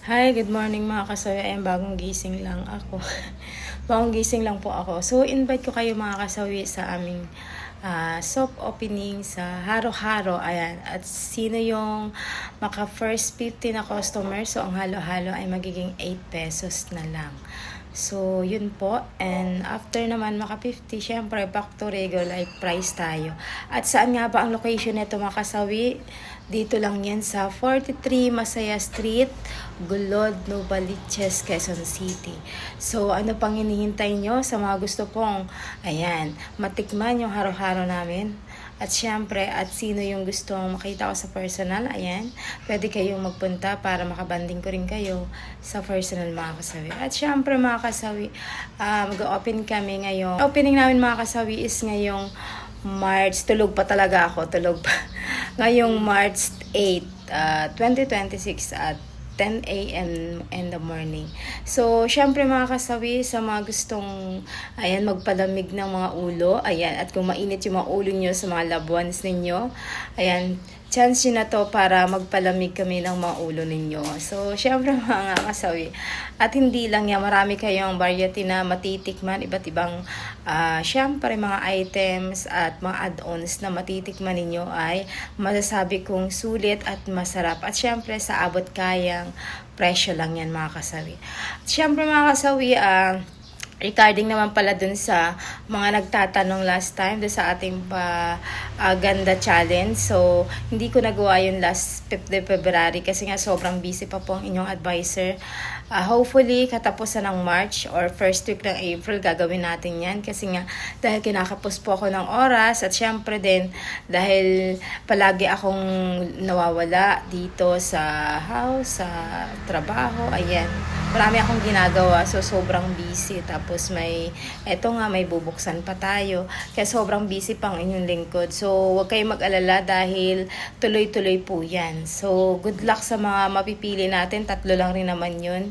Hi, good morning mga kasawi. Ayan, bagong gising lang ako. Bagong gising lang po ako. So, invite ko kayo mga kasawi sa aming soft opening sa Haro-Haro. Ayan. At sino yung maka first 50 na customer? So, ang halo-halo ay magiging 8 pesos na lang. So, yun po. And after naman maka 50, syempre back to regular like price tayo. At saan nga ba ang location nito mga kasawi? Dito lang yan sa 43 Masaya Street, Gulod, Novaliches, Quezon City. So, ano pang hinihintay nyo sa mga gusto pong, ayan, matikman yung haro-haro namin? At syempre, at sino yung gustong makita ko sa personal, ayan, pwede kayong magpunta para makabanding ko rin kayo sa personal mga kasawi. At syempre mga kasawi, mag-open kami ngayon. Opening namin mga kasawi is ngayong March, tulog pa talaga ako, tulog pa. Ngayong March 8, 2026 at 10 a.m. in the morning. So, syempre mga kasawi, sa mga gustong, ayan, magpalamig ng mga ulo, ayan, at kung mainit yung mga ulo nyo sa mga loved ones ninyo, ayan, chance yun na to para magpalamig kami ng mga ulo ninyo. So, syempre mga kasawi, at hindi lang yan, marami kayong variety na matitikman, iba't ibang, syempre mga items at mga add-ons na matitikman ninyo ay masasabi kong sulit at masarap. At syempre sa abot kayang presyo lang yan mga kasawi. At syempre mga kasawi, regarding naman pala dun sa mga nagtatanong last time dun sa ating ganda challenge. So, hindi ko nagawa yun last 5 February kasi nga sobrang busy pa po ang inyong advisor. Hopefully, katapusan ng March or first week ng April, gagawin natin yan. Kasi nga, dahil kinakapos po ako ng oras at syempre din, dahil palagi akong nawawala dito sa house, sa trabaho, ayan. Marami akong ginagawa, so sobrang busy. Tapos eto nga, may bubuksan pa tayo. Kaya sobrang busy pang inyong lingkod. So, huwag kayong mag-alala dahil tuloy-tuloy po yan. So, good luck sa mga mapipili natin. 3 lang rin naman yun.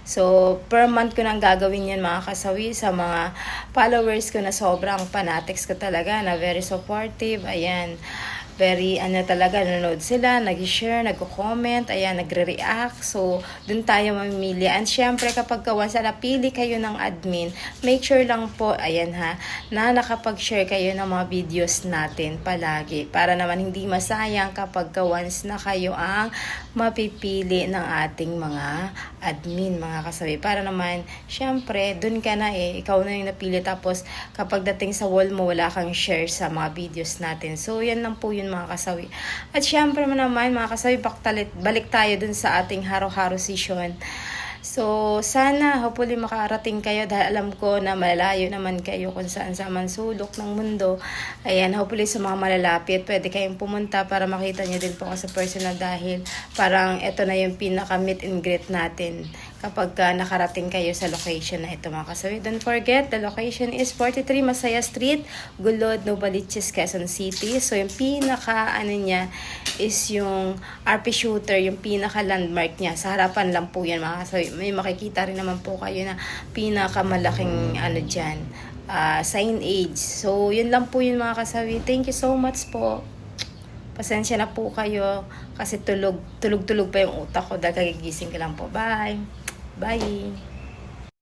So, per month ko nang gagawin yan mga kasawi sa mga followers ko na sobrang fanatics ko talaga, na very supportive. Ayan. Very, talaga, nanonood sila, nag-share, nagko-comment, ayan, nagre-react. So, dun tayo mamimili. And syempre, kapag once na napili kayo ng admin, make sure lang po, ayan ha, na nakapag-share kayo ng mga videos natin palagi. Para naman hindi masayang kapag once na kayo ang mapipili ng ating mga admin, mga kasabi. Para naman, syempre, dun ka na ikaw na yung napili. Tapos, kapag dating sa wall mo, wala kang share sa mga videos natin. So, yan lang po yun mga kasawi. At syempre naman mga kasawi, balik tayo dun sa ating haro-haro session. So, sana hopefully makarating kayo dahil alam ko na malalayo naman kayo kung saan sa man sulok ng mundo. Ayan, hopefully sa mga malalapit, pwede kayong pumunta para makita nyo din po ako sa personal dahil parang ito na yung pinaka-meet and greet natin kapag nakarating kayo sa location na ito mga kasawi. Don't forget, the location is 43 Masaya Street, Gulod, Novaliches, Quezon City. So, yung pinaka, niya, is yung RP Shooter, yung pinaka landmark niya. Sa harapan lang po yan mga kasawi. May makikita rin naman po kayo na pinakamalaking dyan, signage. So, yun lang po yun mga kasawi. Thank you so much po. Pasensya na po kayo kasi tulog pa yung utak ko dahil kagigising ko lang po. Bye! Bye!